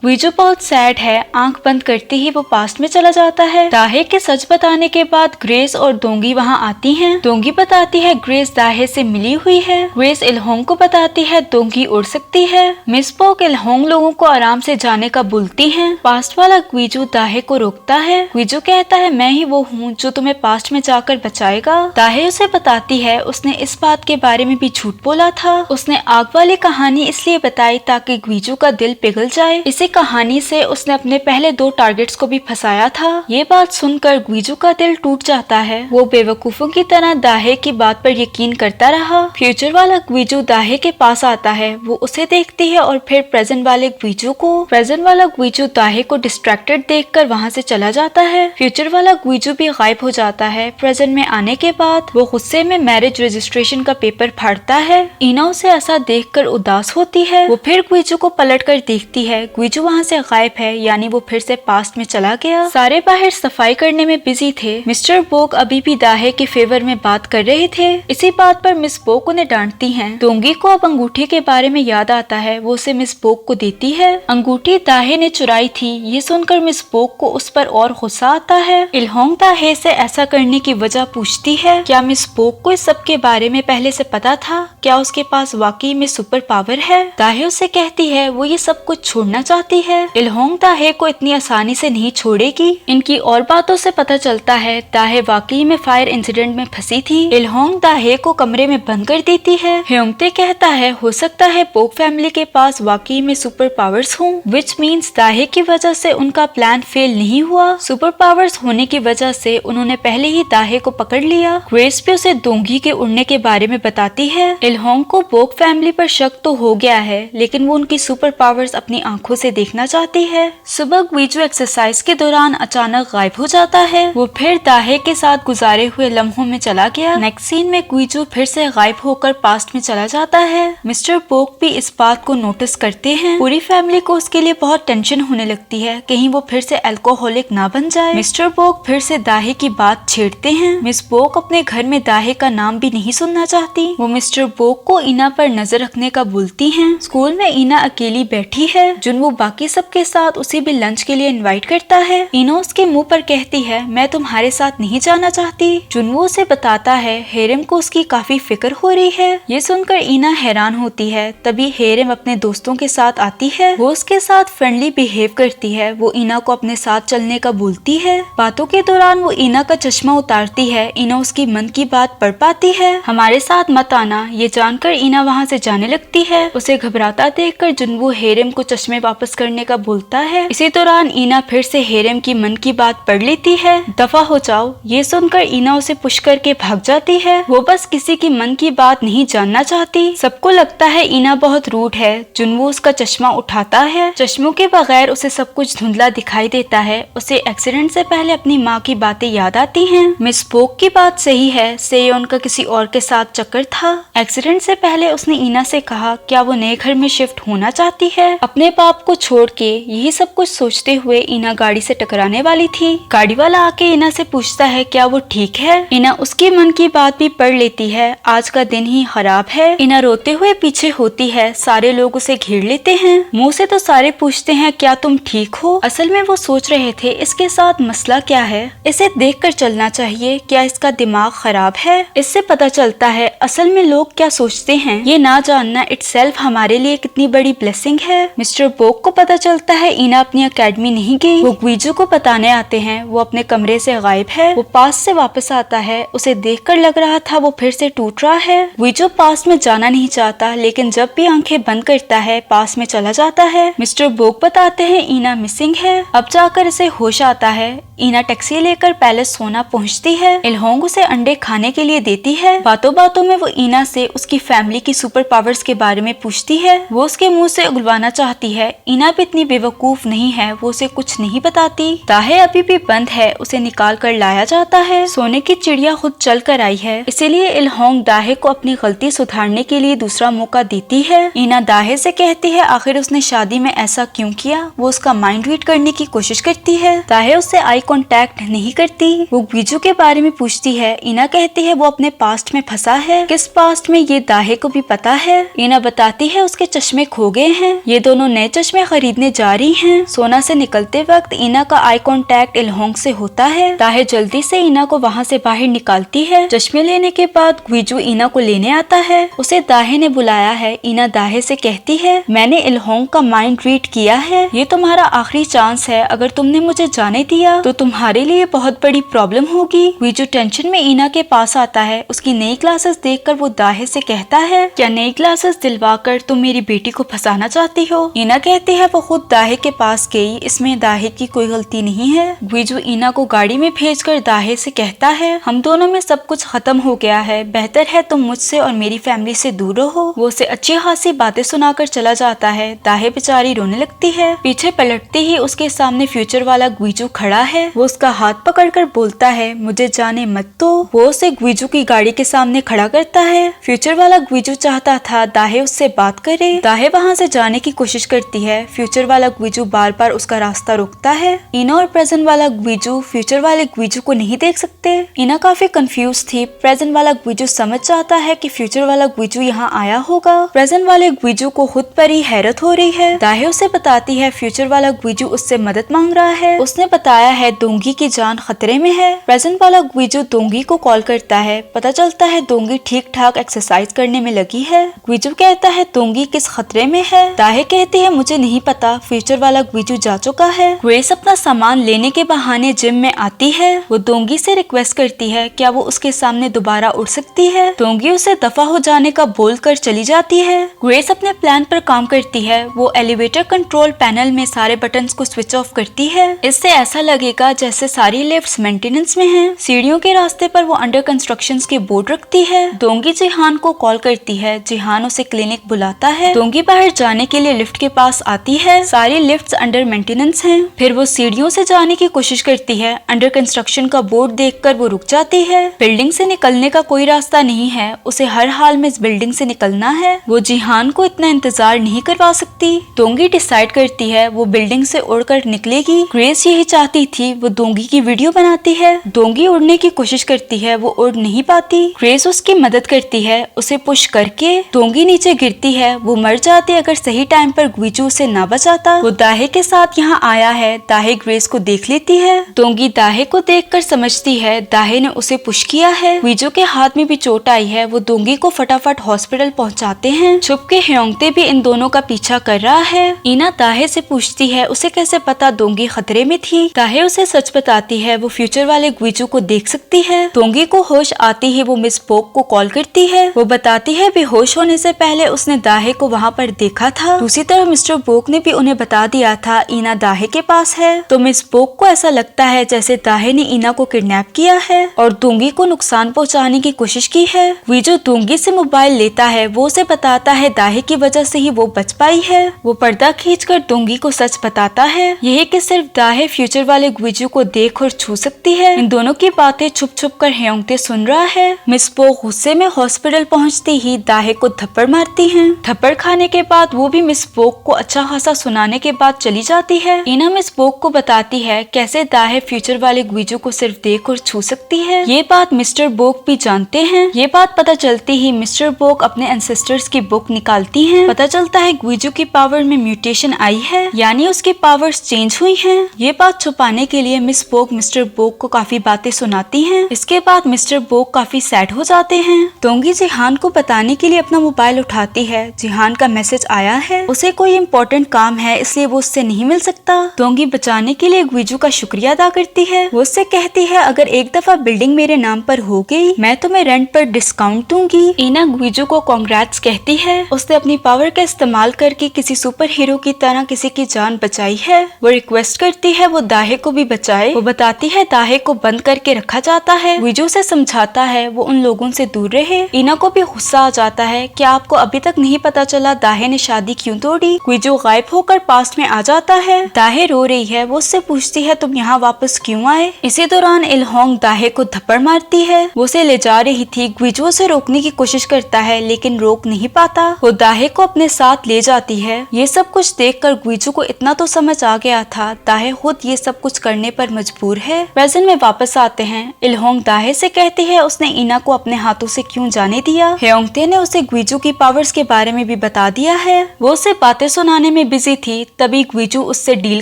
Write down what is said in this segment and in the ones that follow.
ग्वीजू बहुत सैड है। आंख बंद करते ही वो पास्ट में चला जाता है। दाहे के सच बताने के बाद ग्रेस और दोंगी वहाँ आती हैं। दोंगी बताती है ग्रेस दाहे से मिली हुई है। ग्रेस इलहोंग को बताती है दोंगी उड़ सकती है। मिस पोक इलहोंग लोगों को आराम से जाने का बोलती है। पास्ट वाला ग्वीजू दाहे को रोकता है। ग्वीजू कहता है मैं ही वो हूँ जो तुम्हें पास्ट में जाकर बचाएगा। दाहे उसे बताती है उसने इस बात के बारे में भी झूठ बोला था। उसने आग वाली कहानी इसलिए बताई ताकि ग्वीजू का दिल पिघल जाए। इसी कहानी से उसने अपने पहले 2 टारगेट्स को भी फंसाया था। ये बात सुनकर ग्वीजू का दिल टूट जाता है। वो बेवकूफों की तरह दाहे की बात पर यकीन करता रहा। फ्यूचर वाला ग्वीजू दाहे के पास आता है। वो उसे देखती है और फिर प्रेजेंट वाले ग्वीजू को। प्रेजेंट वाला ग्वीजू दाहे को डिस्ट्रैक्टेड देखकर वहाँ से चला जाता है। फ्यूचर वाला ग्वीजू भी गायब हो जाता है। प्रेजेंट में आने के बाद वो गुस्से में मैरिज रजिस्ट्रेशन का पेपर फाड़ता है। इना उसे ऐसा देखकर उदास होती है। वो फिर ग्वीजू को पलटकर देखती है। ग्वीजू वहाँ से गायब है, यानी वो फिर से पास्ट में चला गया। सारे बाहर सफाई करने में बिजी थे। मिस्टर बोक अभी भी दाहे के फेवर में बात कर रहे थे। इसी बात पर मिस बोक उन्हें डांटती हैं। दोंगी को अब अंगूठी के बारे में याद आता है। वो उसे मिस बोक को देती है। अंगूठी दाहे ने चुराई थी। ये सुनकर मिस बोक को उस पर और गुस्सा आता है। इलहोंग दाहे से ऐसा करने की वजह पूछती है। क्या मिस बोक को इस सब के बारे में पहले से पता था? क्या उसके पास वाकई में सुपर पावर है? दाहे उसे कहती है वो ये सब कुछ छोड़ना चाहती है। इलहोंग दाहे को इतनी आसानी से नहीं छोड़ेगी। इनकी और बातों से पता चलता है दाहे वाकई में फायर इंसिडेंट में फंसी थी। इलहोंग दाहे को कमरे में बंद कर देती है। ह्योंगते कहता है हो सकता है बोक फैमिली के पास वाकई में सुपर पावर्स हों, विच मीन्स दाहे की वजह से उनका प्लान फेल नहीं हुआ। सुपर पावर्स होने की वजह से उन्होंने पहले ही दाहे को पकड़ लिया। ग्रेस भी उसे दोंगी के उड़ने के बारे में बताती है। इलहोंग को बोक फैमिली पर शक तो हो गया है, लेकिन वो उनकी सुपर पावर्स अपनी आंखों से देखना चाहती है। सुबह ग्वीजू एक्सरसाइज के दौरान अचानक गायब हो जाता है। वो फिर दाहे के साथ गुजारे हुए लम्हों में चला गया। नेक्स्ट सीन में ग्वीजू फिर से गायब होकर पास्ट में चला जाता है। मिस्टर बोक भी इस बात को नोटिस करते हैं। पूरी फैमिली को उसके लिए बहुत टेंशन होने लगती है, कहीं वो फिर से अल्कोहलिक ना बन जाए। मिस्टर बोक फिर से दाहे की बात छेड़ते हैं। मिस बोक अपने घर में दाहे का नाम भी नहीं सुनना चाहती। वो मिस्टर बोक को इना पर नजर रखने का बोलती हैं। स्कूल में इना अकेली बैठी है। जुनवो बाकी सबके साथ उसे भी लंच के लिए इनवाइट करता है। इना उसके मुंह पर कहती है मैं तुम्हारे साथ नहीं जाना चाहती। जुनवो उसे बताता है हेरेम को उसकी काफी फिक्र हो रही है। ये सुनकर इना हैरान होती है। तभी हेरेम अपने दोस्तों के साथ आती है। वो उसके साथ फ्रेंडली बिहेव करती है। वो इना को अपने साथ चलने का बोलती है। बातों के दौरान वो इना का चश्मा उतारती है। इना उसकी मन की बात पढ़ पाती है। हमारे साथ मत आना, ये जानकर इना वहाँ से जाने लगती है। उसे घबराता देखकर जुनवो हेरेम को चश्मे वापस करने का बोलता है। इसी दौरान इना फिर से हेरेम की मन की बात पढ़ लेती है। दफा हो जाओ, ये सुनकर इना उसे पुश करके भाग जाती है। वो बस किसी की मन की बात नहीं जानना चाहती। सबको लगता है इना बहुत रूड है। जुनवो उसका चश्मा उठाता है। चश्मों के बगैर उसे सब कुछ धुंधला दिखाई देता है। उसे एक्सीडेंट से पहले अपनी माँ की बातें याद आती हैं। मिस बोक की बात सही है, सेयोन का किसी और के साथ चक्कर था। एक्सीडेंट से पहले उसने इना से कहा क्या वो नए घर में शिफ्ट होना चाहती है। अपने बाप को छोड़ के यही सब कुछ सोचते हुए इना गाड़ी से टकराने वाली थी। गाड़ी वाला आके इना से पूछता है क्या वो ठीक है। इना उसकी मन की बात भी पढ़ लेती है। आज का दिन ही खराब है। इना रोते हुए पीछे होती है। सारे लोग उसे घेर लेते हैं। मुंह से तो सारे पूछते हैं क्या तुम ठीक हो। असल में वो सोच रहे थे इसके साथ मसला क्या है, इसे देखकर चलना चाहिए, क्या इसका दिमाग खराब है। इससे पता चलता है असल में लोग क्या सोचते हैं। ये ना जानना इटसेल्फ हमारे लिए कितनी बड़ी ब्लेसिंग है। मिस्टर बोक को पता चलता है इना अपनी अकेडमी नहीं गई। वो ग्वीजू को बताने आते हैं वो अपने कमरे से गायब है। वो पास से वापस आता है। उसे देखकर लग रहा था वो फिर से टूट रहा है। ग्वीजू पास में जाना नहीं चाहता, लेकिन जब भी आंखें बंद करता है पास में चला जाता है। मिस्टर बोक बताते हैं इना मिसिंग है। अब जाकर इसे होश आता है। इना टैक्सी लेकर पैलेस सोना पहुंचती है। इलहोंग उसे अंडे खाने के लिए देती है। बातों बातों में वो इना से उसकी फैमिली की सुपर पावर्स के बारे में पूछती है। वो उसके मुंह से उगलवाना चाहती है। इना भी इतनी बेवकूफ नहीं है, वो उसे कुछ नहीं बताती। दाहे अभी भी बंद है, उसे निकाल कर लाया जाता है। सोने की चिड़िया खुद चल कर आई है, इसीलिए इलहोंग दाहे को अपनी गलती सुधारने के लिए दूसरा मौका देती है। इना दाहे से कहती है आखिर उसने शादी में ऐसा क्यों किया। वो उसका माइंड रीड करने की कोशिश करती है। दाहे उससे आई कांटेक्ट नहीं करती। वो ग्वीजू के बारे में पूछती है। इना कहती है वो अपने पास्ट में फंसा है। किस पास्ट में ये दाहे को भी पता है। इना बताती है उसके चश्मे खो गए हैं। ये दोनों नए चश्मे खरीदने जा रही हैं। सोना से निकलते वक्त ईना का आई कांटेक्ट इलहोंग से होता है। दाहे जल्दी से ईना को वहाँ से बाहर निकालती है। चश्मे लेने के बाद ग्वीजू ईना को लेने आता है। उसे दाहे ने बुलाया है। ईना दाहे से कहती है, मैंने इलहोंग का माइंड रीड किया है, ये तुम्हारा आखिरी चांस है। अगर तुमने मुझे जाने दिया तो तुम्हारे लिए बहुत बड़ी प्रॉब्लम होगी। ग्वीजू टेंशन में ईना के पास आता है। उसकी नई क्लासेस देखकर वो दाहे से कहता है, क्या नई क्लासेस दिलवाकर तुम मेरी बेटी को फंसाना चाहती हो? ईना कहती है वो खुद दाहे के पास गई, इसमें दाहे की कोई गलती नहीं है। ग्वीजू ईना को गाड़ी में भेजकर दाहे से कहता है, हम दोनों में सब कुछ खत्म हो गया है, बेहतर है तुम मुझसे और मेरी फैमिली से दूर रहो। वो उसे अच्छी खासी बातें सुनाकर चला जाता है। दाहे बेचारी रोने लगती है। पीछे पलटते ही उसके सामने फ्यूचर वाला ग्वीजू खड़ा है। वो उसका हाथ पकड़कर बोलता है, मुझे जाने मत दो। वो उसे ग्वीजू की गाड़ी के सामने खड़ा करता है। फ्यूचर वाला ग्वीजू चाहता था दाहे उससे बात करे। दाहे वहाँ से जाने की कोशिश करती है। फ्यूचर वाला ग्वीजू बार बार उसका रास्ता रोकता है। ईना और प्रेजेंट वाला ग्वीजू फ्यूचर वाले ग्वीजू को नहीं देख सकते। ईना काफी कंफ्यूज थी। प्रेजेंट वाला ग्वीजू समझ जाता है कि फ्यूचर वाला ग्वीजू यहाँ आया होगा। प्रेजेंट वाले ग्वीजू को खुद पर ही हैरत हो रही है। दाहे उसे बताती है फ्यूचर वाला ग्वीजू उससे मदद मांग रहा है। उसने बताया है दोंगी की जान खतरे में है। प्रेजेंट वाला ग्वीजू दोंगी को कॉल करता है। पता चलता है दोंगी ठीक ठाक एक्सरसाइज करने में लगी है। ग्वीजू कहता है दोंगी किस खतरे में है? दाहे कहती है मुझे नहीं पता, फ्यूचर वाला ग्वीजू जा चुका है। ग्रेस अपना सामान लेने के बहाने जिम में आती है। वो दोंगी से रिक्वेस्ट करती है क्या वो उसके सामने दोबारा उड़ सकती है। दोंगी उसे दफा हो जाने का बोलकर चली जाती है। ग्रेस अपने प्लान पर काम करती है। वो एलिवेटर कंट्रोल पैनल में सारे बटन्स को स्विच ऑफ करती है। इससे ऐसा लगेगा जैसे सारी लिफ्ट्स मेंटेनेंस में हैं। सीढ़ियों के रास्ते पर वो अंडर कंस्ट्रक्शन के बोर्ड रखती है। दोंगी जिहान को कॉल करती है। जिहान उसे क्लिनिक बुलाता है। दोंगी बाहर जाने के लिए लिफ्ट के पास आती है। सारी लिफ्ट्स अंडर मेंटेनेंस हैं। फिर वो सीढ़ियों से जाने की कोशिश करती है। अंडर कंस्ट्रक्शन का बोर्ड देखकर वो रुक जाती है। बिल्डिंग से निकलने का कोई रास्ता नहीं है। उसे हर हाल में इस बिल्डिंग से निकलना है। वो जिहान को इतना इंतजार नहीं करवा सकती। दोंगी डिसाइड करती है वो बिल्डिंग से उड़कर निकलेगी। ग्रेस यही चाहती थी। वो दोंगी की वीडियो बनाती है। दोंगी उड़ने की कोशिश करती है। वो उड़ नहीं पाती। ग्रेस उसकी मदद करती है। उसे पुश करके दोंगी नीचे गिरती है। वो मर जाती अगर सही टाइम पर ग्वीजू उसे ना बचाता। वो दाहे के साथ यहाँ आया है। दाहे ग्रेस को देख लेती है। दोंगी दाहे को देखकर समझती है दाहे ने उसे पुश किया है। ग्वीजू के हाथ में भी चोट आई है। वो दोंगी को फटाफट हॉस्पिटल पहुँचाते हैं। छुप के ह्योंगते भी इन दोनों का पीछा कर रहा है। ईना दाहे से पूछती है उसे कैसे पता दोंगी खतरे में थी। दाहे उसे सच बताती है। वो फ्यूचर वाले ग्वीजू को देख सकती है। दोंगी को होश आती ही वो मिस पोक को कॉल करती है। वो बताती है बेहोश होने से पहले उसने दाहे को वहाँ पर देखा था। दूसरी तरफ मिस्टर बोक ने भी उन्हें बता दिया था ईना दाहे के पास है। तो मिस बोक को ऐसा लगता है जैसे दाहे ने ईना को किडनैप किया है और दोंगी को नुकसान पहुँचाने की कोशिश की है। ग्वीजू दोंगी से मोबाइल लेता है। वो उसे बताता है दाहे की वजह से ही वो बच पाई है। वो पर्दा खींचकर दोंगी को सच बताता है यही कि सिर्फ दाहे फ्यूचर वाले ग्वीजू को देख और छू सकती है। इन दोनों की बातें छुप छुप कर ह्योंगते सुन रहा है। मिस पोक गुस्से में हॉस्पिटल पहुंचते ही दाहे को थप्पड़ मारती हैं। थप्पड़ खाने के बाद वो भी मिस पोक को अच्छा खासा सुनाने के बाद चली जाती है। ईना मिस पोक को बताती है कैसे दाहे फ्यूचर वाले ग्वीजू को सिर्फ देख और छू सकती है। ये बात मिस्टर बोक भी जानते हैं। ये बात पता चलती ही मिस्टर बोक अपने एंसेस्टर्स की बुक निकालती हैं। पता चलता है ग्वीजू की पावर में म्यूटेशन आई है, यानी उसकी पावर्स चेंज हुई हैं। ये बात छुपाने के लिए मिस बोक मिस्टर बोक को काफी बातें सुनाती हैं। इसके बाद मिस्टर बोक काफी सैड हो जाते हैं। दोंगी जिहान को बताने के लिए अपना मोबाइल उठाती है। जिहान का मैसेज आया है, उसे कोई इम्पोर्टेंट काम है इसलिए वो उससे नहीं मिल सकता। दोंगी बचाने के लिए ग्वीजू का शुक्रिया अदा करती है। वो उससे कहती है अगर एक दफा बिल्डिंग मेरे नाम पर हो गई मैं तुम्हें रेंट पर डिस्काउंट दूंगी। ईना ग्वीजू को कांग्रेट्स कहती है। उसने अपनी पावर का इस्तेमाल करके किसी सुपर हीरो की तरह किसी की जान बचाई है। वो रिक्वेस्ट करती है वो दाहे को भी बचाए। वो बताती है दाहे को बंद करके रखा जाता है। ग्वीजू से समझाता है वो उन लोगों से दूर रहे। ईना को भी गुस्सा आ जाता है क्या आपको अभी तक नहीं पता चला दाहे ने शादी क्यों तोड़ी। ग्वीजू गायब होकर पास्ट में आ जाता है। दाहे रो रही है। वो उससे पूछती है तुम यहाँ वापस क्यों आए। इसी दौरान इलहोंग दाहे को थप्पड़ मारती है। वो उसे ले जा रही थी। ग्वीजू उसे रोकने की कोशिश करता है लेकिन रोक नहीं पाता। वो दाहे को अपने साथ ले जाती है। ये सब कुछ देखकर ग्वीजू को इतना तो समझ आ गया था दाहे खुद ये सब कुछ करने पर मजबूर है। प्रेजेंट में वापस आते हैं। इलहोंग दाहे से कहती है उसने ईना को अपने हाथों से क्यों जाने दिया। ह्योंगते ने उसे ग्वीजू की पावर्स के बारे में भी बता दिया है। वो उसे बातें सुनाने में बिजी थी तभी ग्विजू उससे डील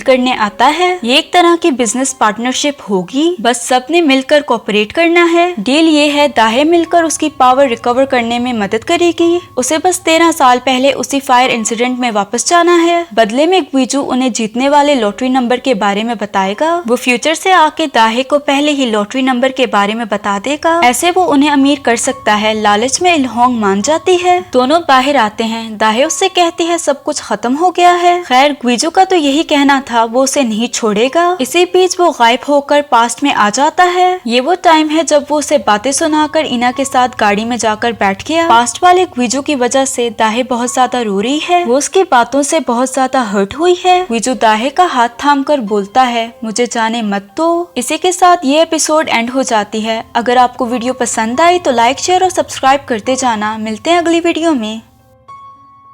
करने आता है। ये एक तरह की बिजनेस पार्टनरशिप होगी, बस सबने मिलकर कोऑपरेट करना है। डील ये है दाहे मिलकर उसकी पावर रिकवर करने में मदद करेगी। उसे बस 13 साल पहले उसी फायर इंसिडेंट में वापस जाना है। बदले में ग्विजू उन्हें जीतने वाले लॉटरी नंबर के बारे में बताएगा। वो फ्यूचर से आके दाहे को पहले ही लॉटरी नंबर के बारे में बता देगा। ऐसे वो उन्हें अमीर कर सकता है। लालच में इलहोंग मान जाती है। दोनों बाहर आते हैं। दाहे उससे कहती है सब कुछ खत्म हो गया है। खैर ग्विजू का तो यही कहना था, वो उसे नहीं छोड़ेगा। इसी बीच वो गायब होकर पास्ट में आ जाता है। ये वो टाइम है जब वो उसे बातें सुनाकर इना के साथ गाड़ी में जाकर बैठ गया। पास्ट वाले ग्विजू की वजह से दाहे बहुत ज्यादा रो रही है। वो उसकी बातों से बहुत ज्यादा हर्ट हुई है। ग्विजू दाहे का हाथ थाम कर बोलता है मुझे जाने मत दो। इसी के साथ ये एपिसोड एंड हो जाती है। अगर आपको वीडियो पसंद आई तो लाइक शेयर और सब्सक्राइब करते जाना। मिलते हैं अगली वीडियो में।